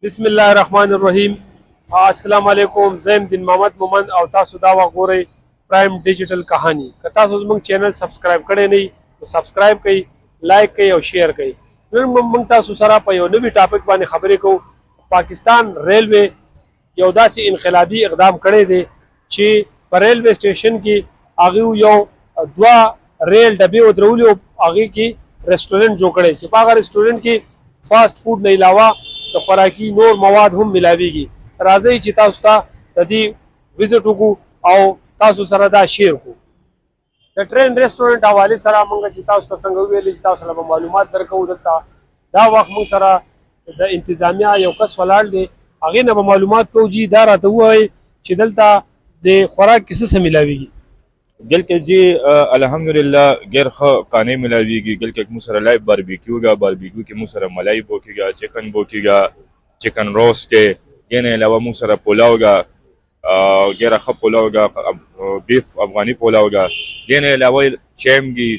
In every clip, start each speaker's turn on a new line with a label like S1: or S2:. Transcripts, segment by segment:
S1: بسم الله الرحمن الرحیم. السلام علیکم. زم دین محمد مومند او تاسو دا وګورئ پرایم ډیجیټل کہانی. که تاسو زموږ چینل سبسکرایب کړئ نه نو سبسکرایب کړئ، لایک کړئ او شیر کړئ. نن موږ تاسو سره په یو نوي ټاپک باندې خبرې کوو. پاکستان ریلوے یو داسې انقلابي اقدام کړی دی چې په ریلوے سټیشن کې هغه یو دوه ریل ډبې ودرولي او هغه کې ریسټورنټ جوړ کړی چې په هغه ریسټورنټ کې فاست فود نه علاوه د خوراکي نور مواد هم ملاويږي. راځي چې تاسو ته د دې وزټ وکړو او تاسو سره دا شیر کو. د ټرین ریسټورنټ حواله سره موږ چې تاسو ته څنګه ویل چې تاسو له معلومات درکو دلته دا وخت موږ سره د انتظامیه یو کس ولاړ دی، هغه نه معلومات کوجی دا راته وایي چې دلته د خوراک کیسه سم ملاويږي.
S2: گل के जी अल्हम्दुलिल्लाह गैर खाने मिलावीगी गल के मुसरा लाइव बारबेक्यू के मुसरा मलाई बोकेगा, चिकन बोकेगा, चिकन रोस्ट के ये अलावा मुसरा पुलाव का गैर ख पुलाव का बीफ अफगानी पुलाव का ये अलावा चैमगी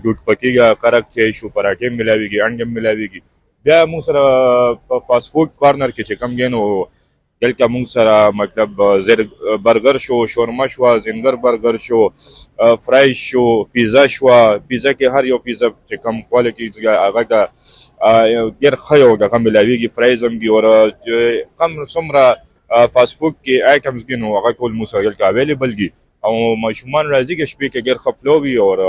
S2: दूध पकीगा करक चे शू पराठे मिलावीगी, अंडे मिलावीगी. बया मुसरा फास्ट फूड कॉर्नर के चिकम गेनो गल का मुंग सरा मतलब जेर burger show, shawarma show, ginger burger show, fry show, pizza show. Pizza के हर यो पिज़्ज़ा से कम क्वालिटी आगा का गिर खयो का कम मिलावीगी फ्राइज़म की और कम सुमरा फास्ट फूड के आइटम्स की नो आगा कोल मुसगल का अवेलेबल की और मशुमान राजी के शपी के गिर खफलोगी और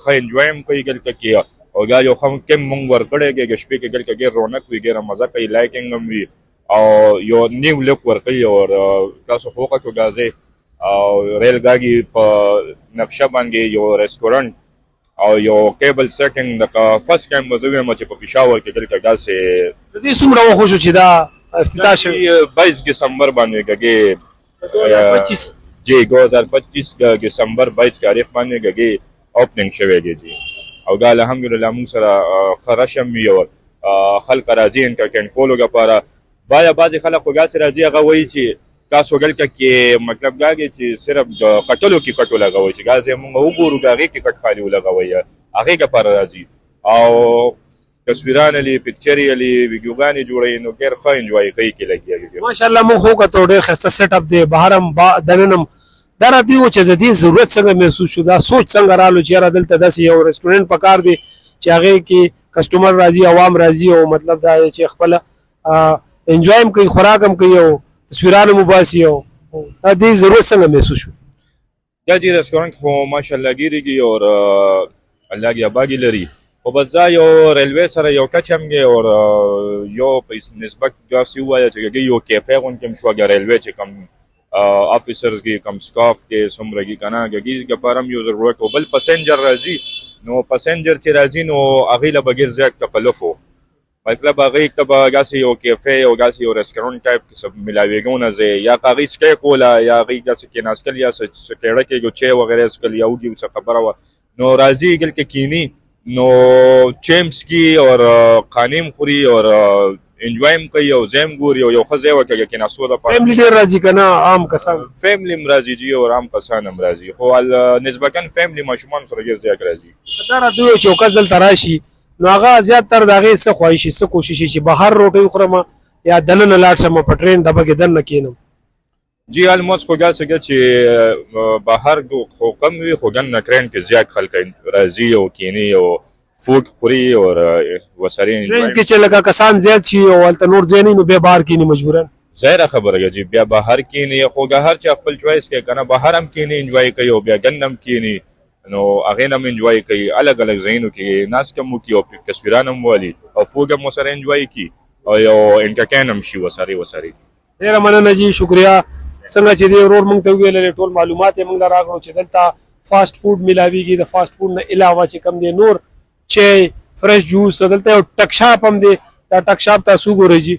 S2: ख एंजॉयम कई गल का किया और गा जो हम कम मुंग वर कड़े के शपी के गल का गिर रौनक भी गिर मजा कई लाइकिंग भी او یو نیو لک ورکوي او تاسو خوکه کو غازي او ریل ګاګي په نقشه باندې یو ریسټورانټ او یو کیبل سیټینګ د فرست ټایم مزوي مچ په پېښور کې دلته غاسي
S1: د دې څومره وخت شو چې دا افتتاح شوی
S2: 22 دسمبر باندې غږی 25 جی 2025 د دسمبر 22 تاریخ باندې غږی اوپننګ شوی دی جی او دا الحمدلله موږ سره خرشم یو خلق راځي ان کا کنټرول لپاره بایا بعضی خلک وګاسي راځي هغه وایي چې تاسو ګل کې مطلب داږي چې صرف د قتلو کې کټو لګوي چې غازي موږ وګورو هغه کې کټ خالي ولګوي هغه کې پر راځي او تصویران لري پکچری لري ویډیوګانې جوړي نو ډېر ښه انجوای کوي کې لګي
S1: ماشاءالله. مو خو کته ډېر خسته سیټ اپ دی بهرم دننم درته و چې د دې ضرورت څنګه محسوس شو، دا سوچ څنګه رالو چې را دلته داسې یو ریسټورنټ پکار دی چې هغه کې کسٹمر راځي، عوام راځي او مطلب دا چې خپل انجوائم کوي، خوراکم کوي او تصویرانو مباسي او دې ضرورت څنګه محسوس شو؟
S2: دا جی ریسټورانټ خو ماشاءالله ګیریږي او الله کی اباګي لري او بس دا یو ریلوے سره یو کچمږي او یو په نسبت دا سی وایي چې یو کیفه غون کوم شو ریلوے چې کم افیسرز کی کم سټاف کې سمرګي کنه کې لپاره یو ضرورت او بل پسنجر راځي نو پسنجر چې راځي نو هغه له بغیر زیات تکلفو مطلب هغه کبا غاسي او کیفه او غاسي او ریسټورانټ ټایپ کې سب ملاويګونه زه یا قاغي سکه کولا یا هغه غاسي کې ناسکل یا سکهړه کې جو چي وغیرہ سکل یا وګي څه خبره و نو راځي ګل کې کینی نو چیمس کی اور قانیم خوري اور انجوائم کوي او زم ګوري او یو خزه وکړي کې ناسو ده
S1: فیملی ډیر راځي کنه عام کسان
S2: فیملی مرضی جی او عام کسان مرضی خو نسبتا فیملی ماشومان سره ډیر زیات راځي
S1: دا راځي چې کس دل تراشي نو هغه زیات تر دغه څه خواهشي څه کوشش شي بهر روټي خورم یا دننه لاړ شم په ټرین دبه کې دنه کینم
S2: جی الموس خو ګاسه چې بهر خو کم وي خو ګن ټرین کې زیات خلک راځي او کینی او فود خوري او وسرین
S1: ټرین کې چې لکه کسان زیات شي او الته نور ځینې نو به بهر کینی مجبورن
S2: ظاهر خبره جی بیا بهر کینی خو هر چا خپل چويس کې کنه بهر هم کینی انجوای کوي او بیا ګنم کینی نو هغه نم انجوای کوي الګ الګ زینو کې ناس کمو کې او تصویرانم والی او فوګم وسره انجوای کوي او یو انټرټینم شي وسره
S1: ډیر مننه جی، شکریا. څنګه چې دی ورور مونږ ته ویل ټول معلومات مونږ راغلو چې دلته فاست فود ملاويږي، د فاست فود نه علاوه چې کم دی نور چای فرش جوس دلته یو ټک شاپ هم دی. دا ټک شاپ تاسو ګورئ جی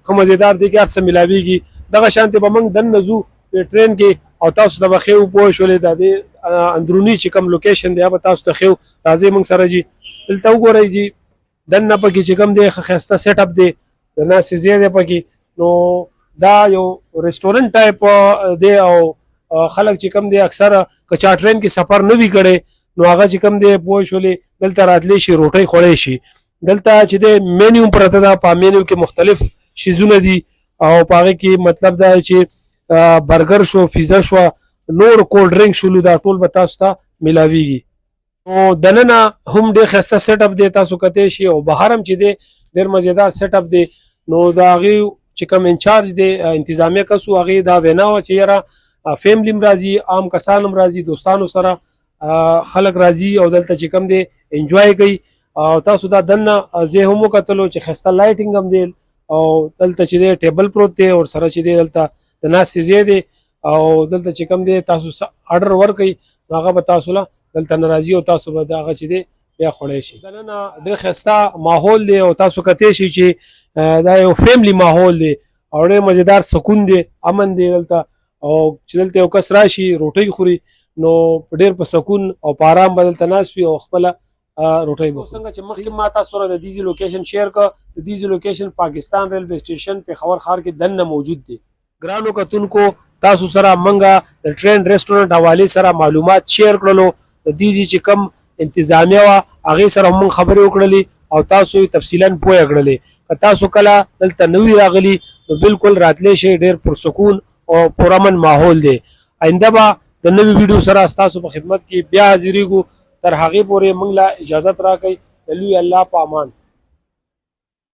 S1: خو مزیدار دی کې څه ملاويږي. دغه شانته به مونږ دن نزو په ټرین کې او تاسو د بخیو پوه شولې د اندرونی چې کوم لوکیشن دی به تاسو ته خو راځي مونږ سره جی دلته وګورئ جی دنه پکې چې کوم دی خسته سیټ اپ دی د ناس زیاده پکې نو دا یو ریسټورنټ ټایپ دی او خلک چې کوم دی اکثر کچا ټرین کې سفر نه وی کړي نو هغه چې کوم دی پوه شولې دلته راتلی شي روټي خوري شي دلته چې د مینیو پرته ده، په مینیو کې مختلف شیزونه دي او په هغه کې مطلب دا چې برګر شو، پیزا شو، نور کولډ ډرینک شولو، دا ټول به تاسو ته ملاویږي. نو دننه هم ډېر ښایسته سیټ اپ دی، تاسو کتلی شئ، او بهر هم چې دی ډېر مزیدار سیټ اپ دی. نو د هغې چې کوم انچارج دی انتظامیه کس و، هغې دا وینا وه چې یاره فیملی هم راځي، عام کسان هم راځي، دوستانو سره خلک راځي او دلته چې کوم دی انجوای کوي. او تاسو دا دننه زه هم وکتلو چې ښایسته لایټینګ هم دی او دلته چې دی ټیبل پروت دی او سره چې دی دلته د ناستې ځای دی او دلته چې کوم دی تاسو اډر ورکوئ نو هغه به تاسو له دلته نه راځي او تاسو به د هغه چې دی بیا خوړی شي. دننه ډېر ښایسته ماحول دی او تاسو کتی شئ چې دا یو فیملی ماحول دی او ډېر مزیدار سکون دی، امن دی دلته. او چې دلته یو کس راشي روټۍ خوري نو ډېر په سکون او په ارام به دلته ناست وي او خپله روټۍ به څنګه چې مخکې ما تاسو سره د دیزي لوکیشن شیر کړه. د دیزي لوکیشن پاکستان ریلوے سټیشن پېښور ښار کې دننه موجود دی. ګرانو کتونکو تاسو سره منګه د ټرین ریسټورنټ حوالې سره معلومات شیر کړلو. د دیزي چې کم انتظامیه وه هغې سره موږ خبرې وکړلې او تاسو یې تفصیلا پوهه کړلې. که تاسو کله دلته نوي راغلي نو بالکل راتلی شئ، ډېر پرسکون او پرامن ماحول دی. آینده به د نوي ویډیو سره ستاسو په خدمت کې بیا حاضرېږو. تر هغې پورې موږ له اجازت راکئ. د لوی الله په امان.